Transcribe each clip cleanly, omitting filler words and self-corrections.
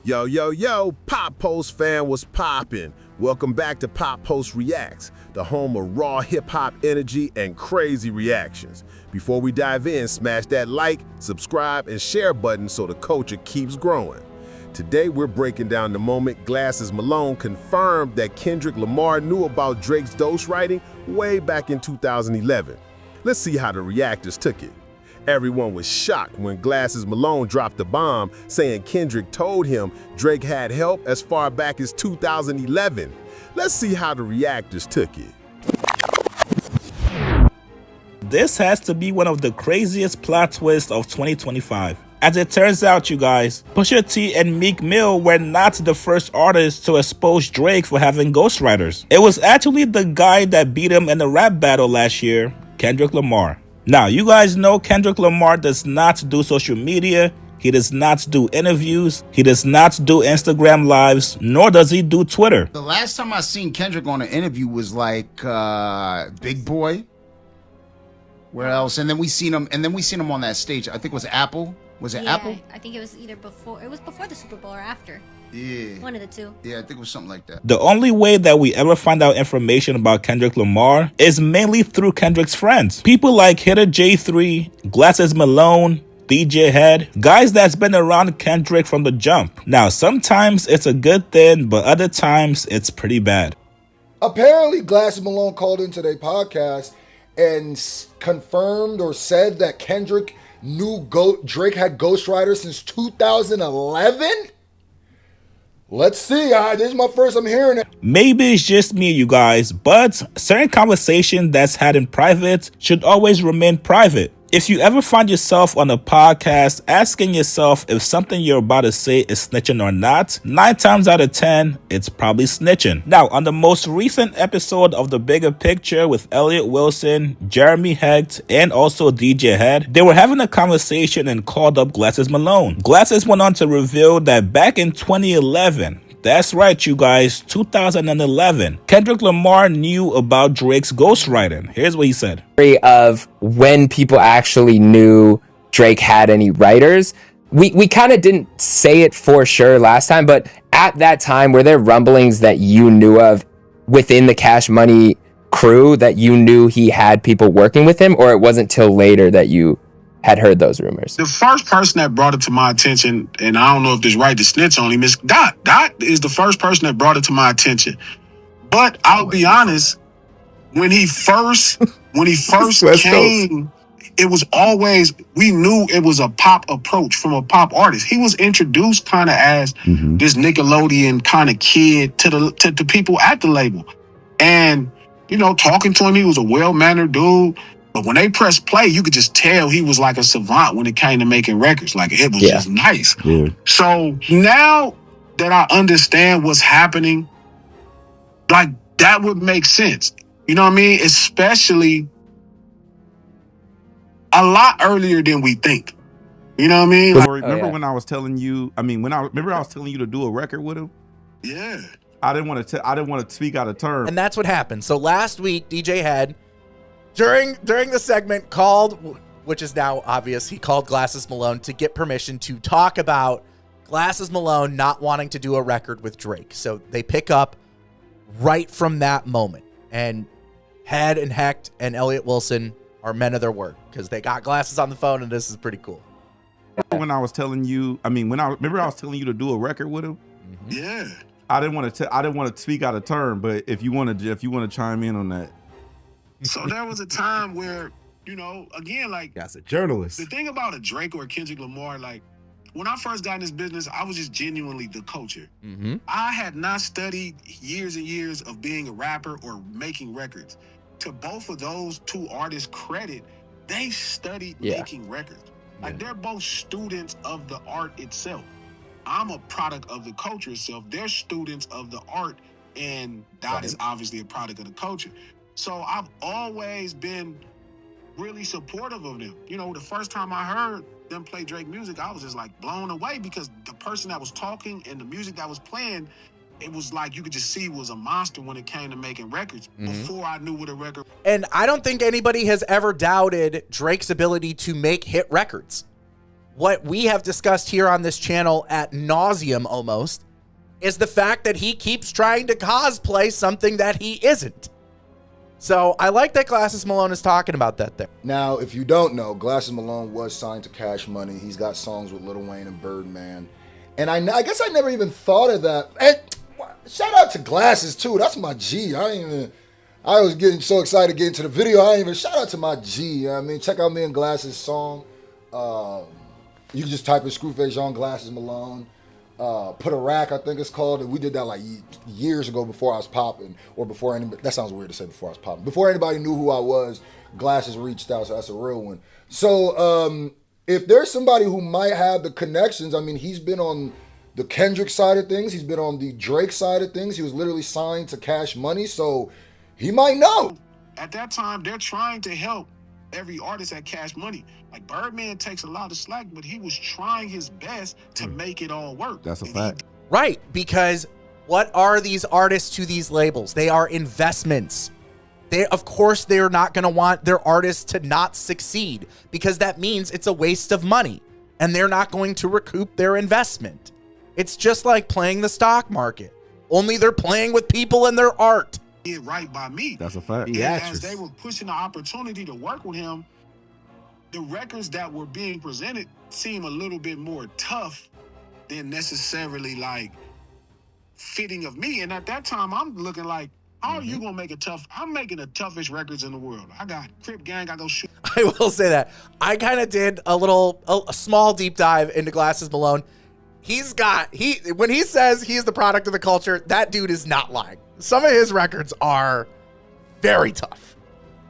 Yo, yo, yo, PopPulse fan, what's poppin'? Welcome back to PopPulse Reacts, the home of raw hip-hop energy and crazy reactions. Before we dive in, smash that like, subscribe, and share button so the culture keeps growing. Today, we're breaking down the moment Glasses Malone confirmed that Kendrick Lamar knew about Drake's ghostwriting way back in 2011. Let's see how the reactors took it. Everyone was shocked when Glasses Malone dropped the bomb saying Kendrick told him Drake had help as far back as 2011. Let's see how the reactors took it. This has to be one of the craziest plot twists of 2025. As it turns out, you guys, Pusha T and Meek Mill were not the first artists to expose Drake for having ghostwriters. It was actually the guy that beat him in the rap battle last year, Kendrick Lamar. Now, you guys know Kendrick Lamar does not do social media, he does not do interviews, he does not do Instagram lives, nor does he do Twitter. The last time I seen Kendrick on an interview was like Big Boy. Where else? And then we seen him on that stage. I think it was Apple. Was it Apple? I think it was either before the Super Bowl or after. Yeah. One of the two. Yeah, I think it was something like that. The only way that we ever find out information about Kendrick Lamar is mainly through Kendrick's friends. People like Hitter J3, Glasses Malone, DJ Head, guys that's been around Kendrick from the jump. Now, sometimes it's a good thing, but other times it's pretty bad. Apparently, Glasses Malone called into their podcast and confirmed or said that Kendrick knew Drake had ghostwriters since 2011? Let's see. This is my first I'm hearing it. Maybe it's just me, you guys, but certain conversation that's had in private should always remain private. If you ever find yourself on a podcast asking yourself if something you're about to say is snitching or not, 9 times out of 10, it's probably snitching. Now, on the most recent episode of The Bigger Picture with Elliott Wilson, Jeremy Hecht, and also DJ Head, they were having a conversation and called up Glasses Malone. Glasses went on to reveal that back in 2011, that's right, you guys, 2011, Kendrick Lamar knew about Drake's ghostwriting. Here's what he said. Of when people actually knew Drake had any writers. We kind of didn't say it for sure last time, but at that time, were there rumblings that you knew of within the Cash Money crew that you knew he had people working with him, or it wasn't till later that you had heard those rumors? The first person that brought it to my attention, and I don't know if this right to snitch on him, is Dot. Dot is the first person that brought it to my attention. But I'll be honest, when he first came, it was always, we knew it was a pop approach from a pop artist. He was introduced kind of as this Nickelodeon kind of kid to the people at the label. And, you know, talking to him, he was a well-mannered dude. But when they pressed play, you could just tell he was like a savant when it came to making records. Like, it was just nice. Yeah. So now that I understand what's happening, like, that would make sense. You know what I mean? Especially a lot earlier than we think. You know what I mean? Like, remember when I was telling you? I was telling you to do a record with him. Yeah. I didn't want to speak out of turn. And that's what happened. So last week, DJ Head, during the segment, called, which is now obvious, he called Glasses Malone to get permission to talk about Glasses Malone not wanting to do a record with Drake. So they pick up right from that moment. And Head and Hecht and Elliott Wilson are men of their word because they got Glasses on the phone, and this is pretty cool. When I was telling you, I was telling you to do a record with him. Yeah. I didn't want to speak out of turn, but if you want to chime in on that. So there was a time where, you know, again, like, as a journalist, the thing about a Drake or a Kendrick Lamar, like, when I first got in this business, I was just genuinely the culture. I had not studied years and years of being a rapper or making records. To both of those two artists' credit, they studied making records. Like, they're both students of the art itself. I'm a product of the culture itself. They're students of the art, and Dot is obviously a product of the culture. So I've always been really supportive of them. You know, the first time I heard them play Drake music, I was just like blown away because the person that was talking and the music that was playing, it was like you could just see was a monster when it came to making records before I knew what a record. And I don't think anybody has ever doubted Drake's ability to make hit records. what we have discussed here on this channel at nauseum almost is the fact that he keeps trying to cosplay something that he isn't. So I like that Glasses Malone is talking about that there. Now, if you don't know, Glasses Malone was signed to Cash Money. He's got songs with Lil Wayne and Birdman. And I guess I never even thought of that. And shout out to Glasses too. That's my G. I was getting so excited to get into the video. I ain't even shout out to my G. You know what I mean, check out me and Glasses song. You can just type in ScrewFace Jean, Glasses Malone. Put a Rack, I think it's called. And we did that like years ago before I was popping, or before anybody. That sounds weird to say before I was popping. Before anybody knew who I was, Glasses reached out, so that's a real one. So if there's somebody who might have the connections, I mean, he's been on the Kendrick side of things. He's been on the Drake side of things. He was literally signed to Cash Money, so he might know. At that time, they're trying to help every artist at Cash Money. Like Birdman takes a lot of slack, but he was trying his best to make it all work. That's a fact. Right, because what are these artists to these labels? They are investments. Of course, they're not going to want their artists to not succeed, because that means it's a waste of money and they're not going to recoup their investment. It's just like playing the stock market, only they're playing with people and their art. Did right by me. That's a fact. And as they were pushing the opportunity to work with him, the records that were being presented seem a little bit more tough than necessarily like fitting of me. And at that time, I'm looking like, how are you gonna make it tough? I'm making the toughest records in the world. I got Crip Gang, I go shoot. I will say that I kind of did a small deep dive into Glasses Malone. When he says he's the product of the culture, that dude is not lying. Some of his records are very tough.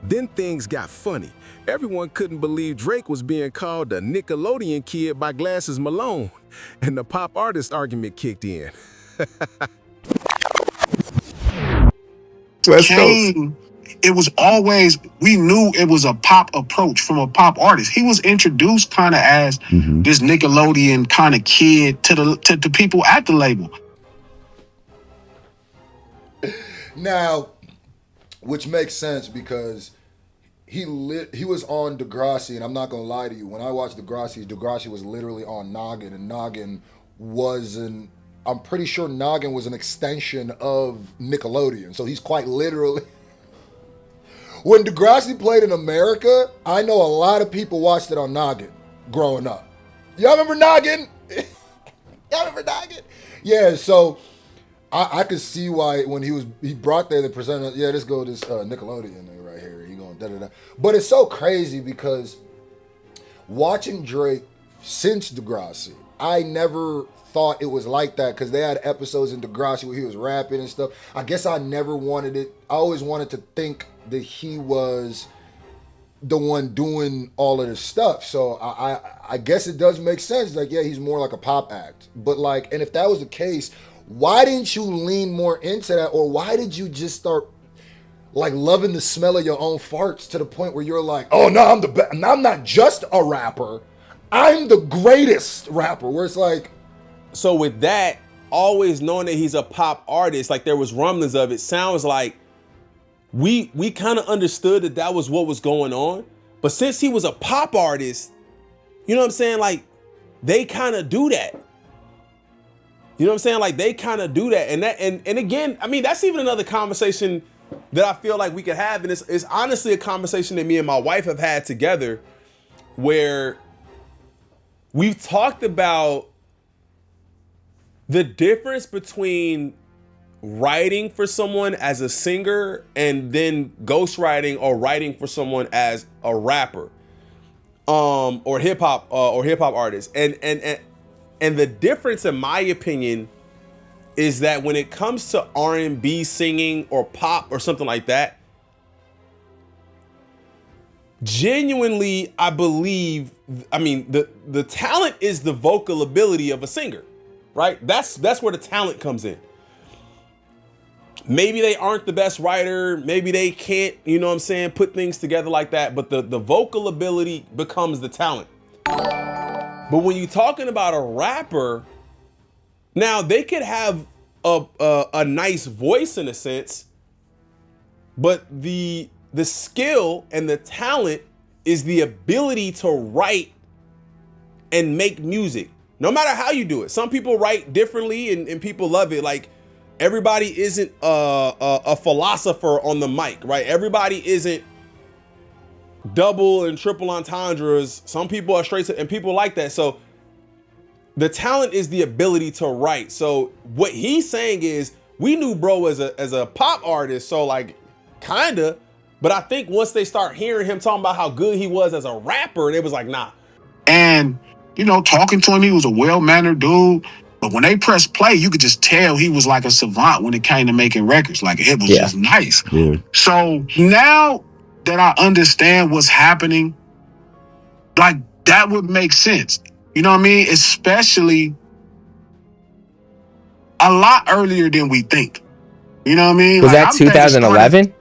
Then things got funny. Everyone couldn't believe Drake was being called the Nickelodeon kid by Glasses Malone, and the pop artist argument kicked in. It was always, we knew it was a pop approach from a pop artist. He was introduced kind of as this Nickelodeon kind of kid to the people at the label. Now, which makes sense because he was on Degrassi, and I'm not gonna lie to you. When I watched Degrassi was literally on Noggin, and Noggin I'm pretty sure Noggin was an extension of Nickelodeon. So he's quite literally. When Degrassi played in America, I know a lot of people watched it on Noggin growing up. Y'all remember Noggin? Y'all remember Noggin? Yeah, so I could see why when he brought there the presenter, let's go this Nickelodeon thing right here. He going da-da-da. But it's so crazy because watching Drake since Degrassi, I never thought it was like that because they had episodes in Degrassi where he was rapping and stuff. I guess I never wanted it. I always wanted to think that he was the one doing all of this stuff. So I guess it does make sense. Like, yeah, he's more like a pop act. But like, and if that was the case, why didn't you lean more into that? Or why did you just start like loving the smell of your own farts to the point where you're like, oh no, I'm the best. I'm not just a rapper. I'm the greatest rapper. Where it's like, so with that, always knowing that he's a pop artist, like there was rumblings of it, sounds like we kind of understood that was what was going on. But since he was a pop artist, you know what I'm saying? Like they kind of do that. You know what I'm saying? Like they kind of do that. And again, I mean, that's even another conversation that I feel like we could have. And it's honestly a conversation that me and my wife have had together where we've talked about the difference between writing for someone as a singer and then ghostwriting or writing for someone as a rapper, or hip hop artist. And the difference, in my opinion, is that when it comes to R&B singing or pop or something like that, genuinely, I believe, I mean, the talent is the vocal ability of a singer, right? That's where the talent comes in. Maybe they aren't the best writer. Maybe they can't, you know what I'm saying, put things together like that. But the vocal ability becomes the talent. But when you're talking about a rapper, now they could have a nice voice in a sense, but the skill and the talent is the ability to write and make music. No matter how you do it. Some people write differently and people love it. Like, everybody isn't a philosopher on the mic, right? Everybody isn't double and triple entendres. Some people are straight and people like that. So the talent is the ability to write. So what he's saying is, we knew bro as a pop artist, so like kinda, but I think once they start hearing him talking about how good he was as a rapper, it was like, nah. And, you know, talking to him, he was a well-mannered dude. But when they pressed play, you could just tell he was like a savant when it came to making records. Like, it was just nice. Yeah. So now that I understand what's happening, like, that would make sense. You know what I mean? Especially a lot earlier than we think. You know what I mean? Was like, that 2011?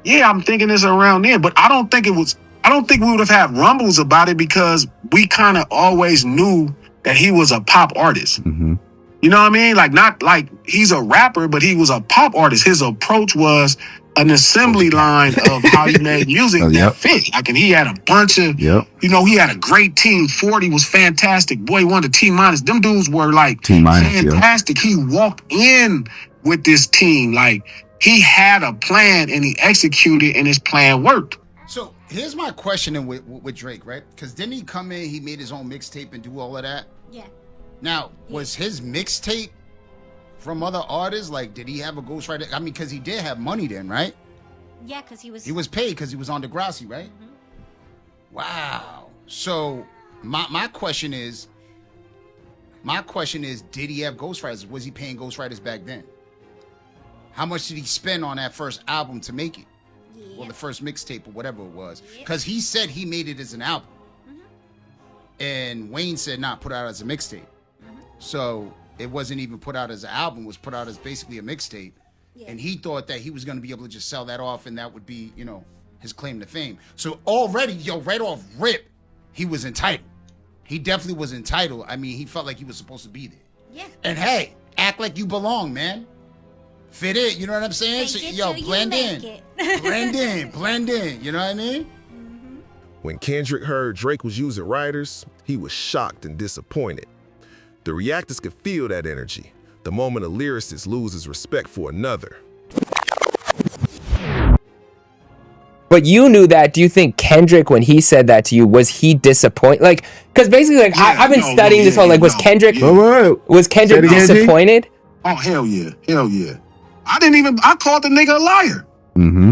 Yeah, I'm thinking it's around then. But I don't think we would have had rumbles about it because we kind of always knew that he was a pop artist. Mm-hmm. You know what I mean? Like, not like he's a rapper, but he was a pop artist. His approach was an assembly line of how he made music that fit. Like, and he had a bunch of, you know, he had a great team. 40 was fantastic. Boy, he wanted a T-minus. Them dudes were like fantastic. He walked in with this team. Like, he had a plan and he executed and his plan worked. So here's my question with Drake, right? Because didn't he come in, he made his own mixtape and do all of that? Yeah. Now, was his mixtape from other artists? Like, did he have a ghostwriter? I mean, because he did have money then, right? Yeah, because he was... He was paid because he was on Degrassi, right? Mm-hmm. Wow. So my question is, did he have ghostwriters? Was he paying ghostwriters back then? How much did he spend on that first album to make it? Or the first mixtape or whatever it was? Because he said he made it as an album. And Wayne said, nah, put out as a mixtape. So it wasn't even put out as an album, it was put out as basically a mixtape. And he thought that he was going to be able to just sell that off and that would be, you know, his claim to fame. So already, right off rip, he was entitled. He definitely was entitled. I mean, he felt like he was supposed to be there. Yeah. And hey, act like you belong, man. Fit in, you know what I'm saying? So, yo, blend in. Blend in, you know what I mean? When Kendrick heard Drake was using writers, he was shocked and disappointed. The Reactors could feel that energy, the moment a lyricist loses respect for another. But you knew that. Do you think Kendrick, when he said that to you, was he disappointed? Like, because basically, like, I've been studying this whole, like, was Kendrick disappointed? Oh, hell yeah. Hell yeah. I called the nigga a liar. Mm-hmm.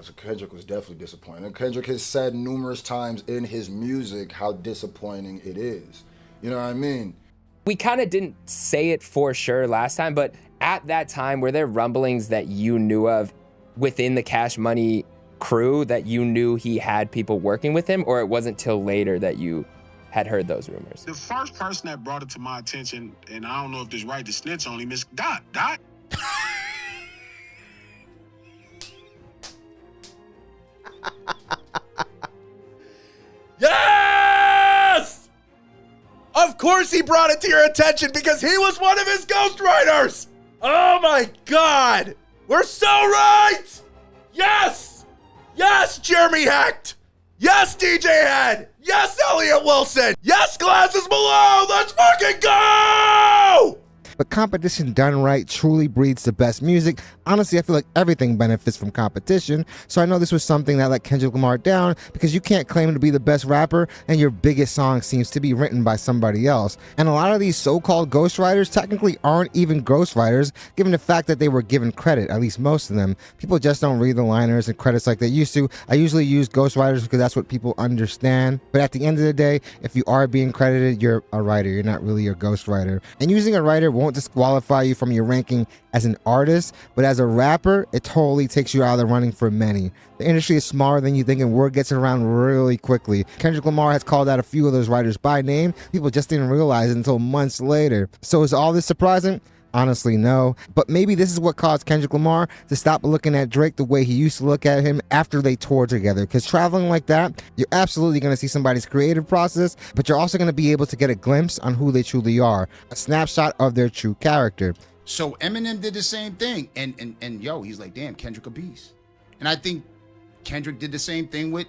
So Kendrick was definitely disappointed. And Kendrick has said numerous times in his music how disappointing it is. You know what I mean? We kind of didn't say it for sure last time, but at that time, were there rumblings that you knew of within the Cash Money crew that you knew he had people working with him, or it wasn't till later that you had heard those rumors? The first person that brought it to my attention, and I don't know if this right to snitch on him, is Dot. Yes! Of course he brought it to your attention because he was one of his ghostwriters! Oh my God! We're so right! Yes! Yes, Jeremy Hecht! Yes, DJ Head! Yes, Elliot Wilson! Yes, Glasses Malone! Let's fucking go! But competition done right truly breeds the best music. Honestly, I feel like everything benefits from competition, so I know this was something that let Kendrick Lamar down because you can't claim to be the best rapper and your biggest song seems to be written by somebody else. And a lot of these so-called ghostwriters technically aren't even ghostwriters, given the fact that they were given credit, at least most of them. People just don't read the liners and credits like they used to. I usually use ghostwriters because that's what people understand. But at the end of the day, if you are being credited, you're a writer. You're not really a ghostwriter. And using a writer won't disqualify you from your ranking as an artist, but as a rapper, it totally takes you out of the running for many. The industry is smaller than you think and word gets around really quickly. Kendrick Lamar has called out a few of those writers by name. People just didn't realize it until months later. So is all this surprising? Honestly, no. But maybe this is what caused Kendrick Lamar to stop looking at Drake the way he used to look at him after they toured together. Because traveling like that, you're absolutely going to see somebody's creative process, but you're also going to be able to get a glimpse on who they truly are, a snapshot of their true character. So Eminem did the same thing, and yo, he's like, damn, Kendrick a beast. And I think Kendrick did the same thing with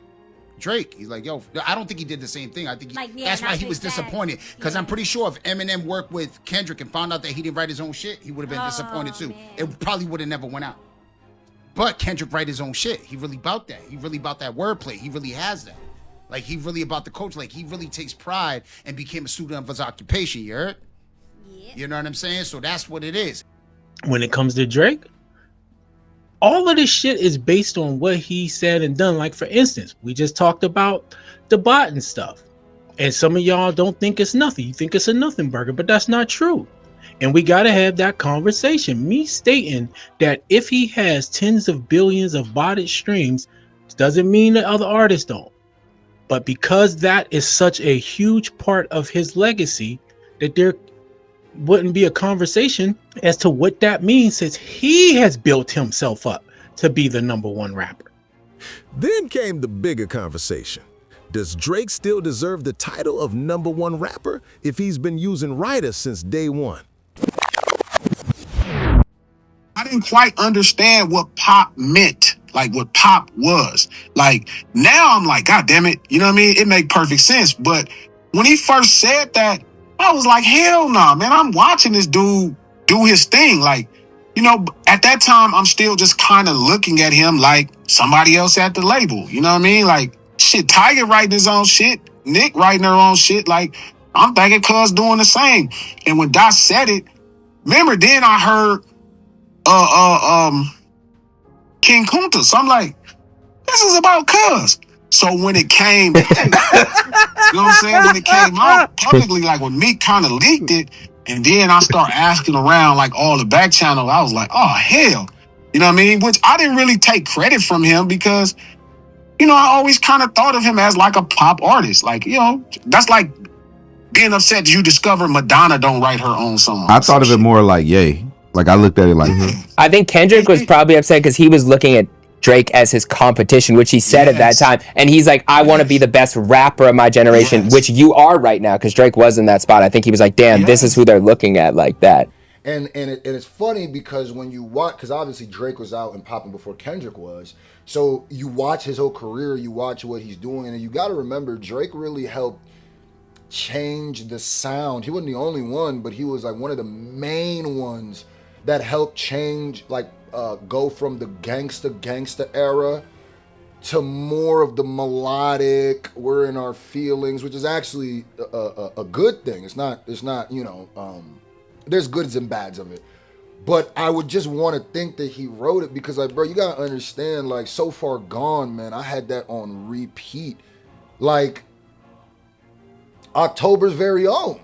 Drake. He's like, yo, I don't think he did the same thing. I think that's why not he was to that. disappointed. Because I'm pretty sure if Eminem worked with Kendrick and found out that he didn't write his own shit, he would have been disappointed too. Man. It probably would have never went out. But Kendrick write his own shit. He really about that. He really about that wordplay. He really has that. Like, he really about the culture. Like, he really takes pride and became a student of his occupation, you heard? Yeah. You know what I'm saying? So that's what it is. When it comes to Drake, all of this shit is based on what he said and done. Like, for instance, we just talked about the bot and stuff. And some of y'all don't think it's nothing. You think it's a nothing burger, but that's not true. And we got to have that conversation. Me stating that if he has tens of billions of botted streams, doesn't mean that other artists don't. But because that is such a huge part of his legacy, that there wouldn't be a conversation as to what that means, since he has built himself up to be the #1 rapper. Then came the bigger conversation. Does Drake still deserve the title of #1 rapper if he's been using writers since day one? I didn't quite understand what pop meant, like what pop was. Like, now I'm like, God damn it, you know what I mean? It make perfect sense. But when he first said that, I was like, hell no, man, I'm watching this dude do his thing. Like, you know, at that time, I'm still just kind of looking at him like somebody else at the label. You know what I mean? Like, shit, Tiger writing his own shit, Nick writing her own shit. Like, I'm thinking cuz doing the same. And when Dot said it, remember, then I heard King Kunta. So I'm like, this is about cuz. So when it came, you know what I'm saying? When it came out publicly, like when Meek kind of leaked it, and then I start asking around like all the back channel, I was like, oh hell. You know what I mean? Which I didn't really take credit from him because, you know, I always kind of thought of him as like a pop artist. Like, you know, that's like being upset that you discover Madonna don't write her own songs. I thought of it more like Ye. Like, I looked at it like, I think Kendrick was probably upset because he was looking at Drake as his competition, which he said at that time. And he's like, I want to be the best rapper of my generation, which you are right now, because Drake was in that spot. I think he was like, damn, this is who they're looking at like that. And it's funny because when you watch, because obviously Drake was out and popping before Kendrick was. So you watch his whole career, you watch what he's doing, and you got to remember Drake really helped change the sound. He wasn't the only one, but he was like one of the main ones that helped change, like go from the gangsta era to more of the melodic, we're in our feelings, which is actually a good thing. It's not, you know, there's goods and bads of it. But I would just want to think that he wrote it because, like, bro, you got to understand, like, So Far Gone, man, I had that on repeat. Like, October's very own.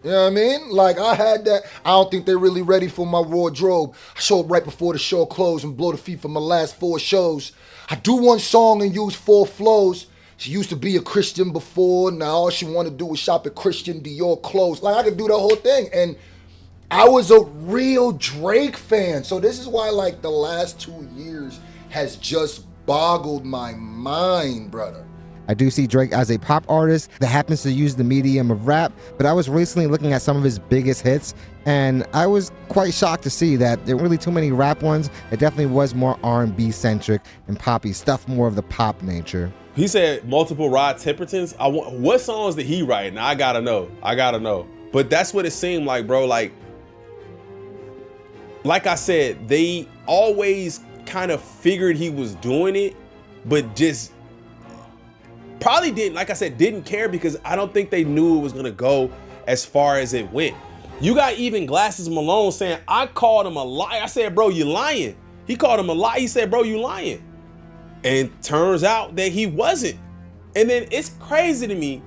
You know what I mean? Like, I had that. I don't think they're really ready for my wardrobe. I show up right before the show closed and blow the feet for my last 4 shows. I do one song and use 4 flows. She used to be a Christian before. Now all she want to do is shop at Christian Dior clothes. Like, I could do the whole thing. And I was a real Drake fan. So this is why, like, the last 2 years has just boggled my mind, brother. I do see Drake as a pop artist that happens to use the medium of rap, but I was recently looking at some of his biggest hits, and I was quite shocked to see that there weren't really too many rap ones. It definitely was more R&B centric and poppy stuff, more of the pop nature. He said multiple Rod Tempertons. What songs did he write? Now I gotta know. But that's what it seemed like, bro. Like I said, they always kind of figured he was doing it, but just probably didn't, like I said, didn't care because I don't think they knew it was gonna go as far as it went. You got even Glasses Malone saying, I called him a liar. I said, bro, you lying. He called him a lie. He said, bro, you lying. And turns out that he wasn't. And then it's crazy to me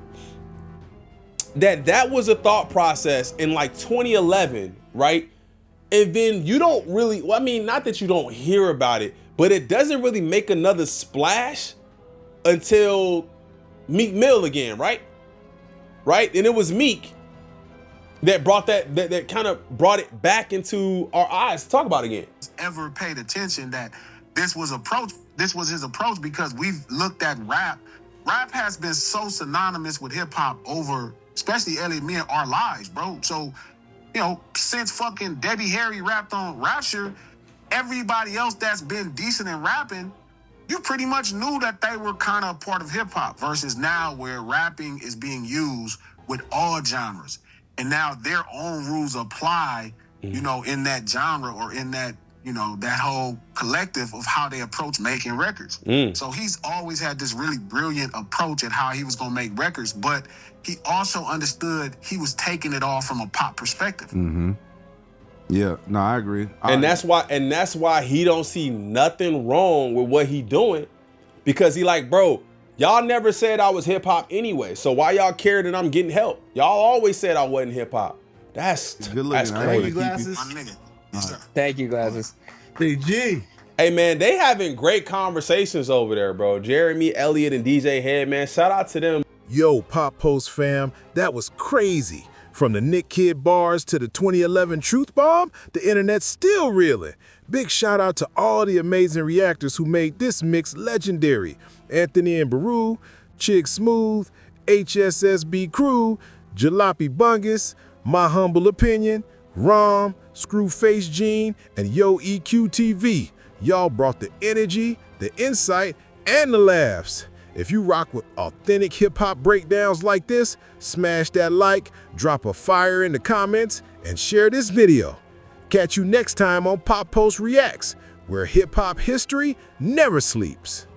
that was a thought process in like 2011, right? And then you don't really, well, I mean, not that you don't hear about it, but it doesn't really make another splash until Meek Mill again, right? Right? And it was Meek that brought that kind of brought it back into our eyes to talk about again. Ever paid attention that this was his approach because we've looked at rap. Rap has been so synonymous with hip hop over, especially Elliot, me and our lives, bro. So, you know, since fucking Debbie Harry rapped on Rapture, everybody else that's been decent in rapping, you pretty much knew that they were kind of part of hip hop versus now where rapping is being used with all genres. And now their own rules apply, you know, in that genre or in that, you know, that whole collective of how they approach making records. So he's always had this really brilliant approach at how he was gonna make records, but he also understood he was taking it all from a pop perspective. Yeah, no, I agree. And that's why he don't see nothing wrong with what he doing, because he like, bro, y'all never said I was hip hop anyway, so why y'all care that I'm getting help? Y'all always said I wasn't hip hop. That's crazy. Thank you, Glasses. Thank you, Glasses. DG. Hey man, they having great conversations over there, bro. Jeremy, Elliott, and DJ Head, man. Shout out to them. Yo, PopPulse fam, that was crazy. From the Nick Kid bars to the 2011 Truth Bomb, the internet's still reeling. Big shout out to all the amazing reactors who made this mix legendary. Anthony and Buu, Chig Smooth, HHSB Crew, Jalopy Bungus, My Humble Opinion, Rom, ScrewFace Jean, and Yo EQTV. Y'all brought the energy, the insight, and the laughs. If you rock with authentic hip-hop breakdowns like this, smash that like, drop a fire in the comments, and share this video. Catch you next time on PopPulse Reacts, where hip-hop history never sleeps.